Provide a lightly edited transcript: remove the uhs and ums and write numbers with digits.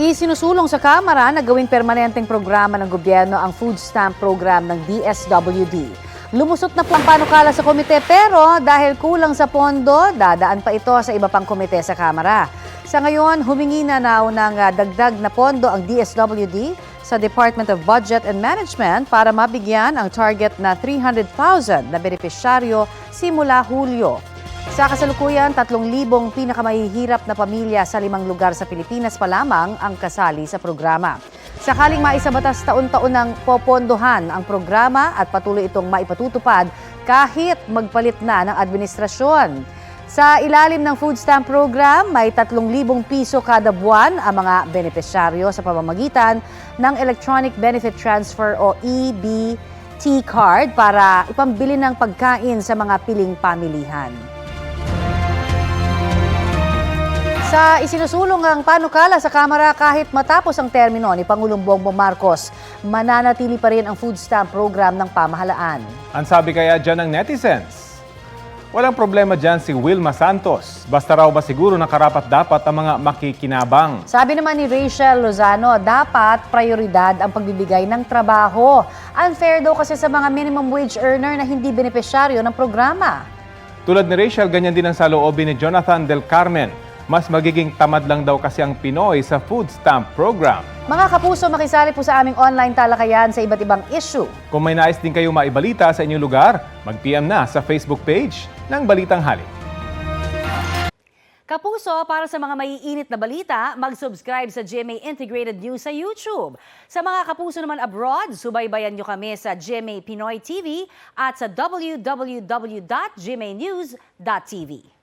Isinusulong sa Kamara na gawing permanenteng programa ng gobyerno ang food stamp program ng DSWD. Lumusot na po ang panukala sa komite pero dahil kulang sa pondo, dadaan pa ito sa iba pang komite sa Kamara. Sa ngayon, humingi na ng dagdag na pondo ang DSWD sa Department of Budget and Management para mabigyan ang target na 300,000 na benepisyaryo simula Hulyo. Sa kasalukuyan, 3,000 pinakamahihirap na pamilya sa 5 lugar sa Pilipinas pa lamang ang kasali sa programa. Sakaling maisabatas taon-taon ng popondohan ang programa at patuloy itong maipatutupad kahit magpalit na ng administrasyon. Sa ilalim ng food stamp program, may 3,000 piso kada buwan ang mga benepisyaryo sa pamamagitan ng Electronic Benefit Transfer o EBT card para ipambili ng pagkain sa mga piling pamilihan. Sa isinusulong ang panukala sa Kamara kahit matapos ang termino ni Pangulong Bongbong Marcos, mananatili pa rin ang food stamp program ng pamahalaan. Ang sabi kaya dyan ng netizens? Walang problema dyan si Wilma Santos. Basta raw ba siguro na karapat-dapat ang mga makikinabang. Sabi naman ni Rachel Lozano, dapat prioridad ang pagbibigay ng trabaho. Unfair daw kasi sa mga minimum wage earner na hindi benepisyaryo ng programa. Tulad ni Rachel, ganyan din ang saloobin ni Jonathan Del Carmen. Mas magiging tamad lang daw kasi ang Pinoy sa food stamp program. Mga kapuso, makisali po sa aming online talakayan sa iba't ibang issue. Kung may nais din kayo maibalita sa inyong lugar, mag-PM na sa Facebook page ng Balitang Halik. Kapuso, para sa mga maiinit na balita, mag-subscribe sa GMA Integrated News sa YouTube. Sa mga kapuso naman abroad, subaybayan nyo kami sa GMA Pinoy TV at sa www.gmanews.tv.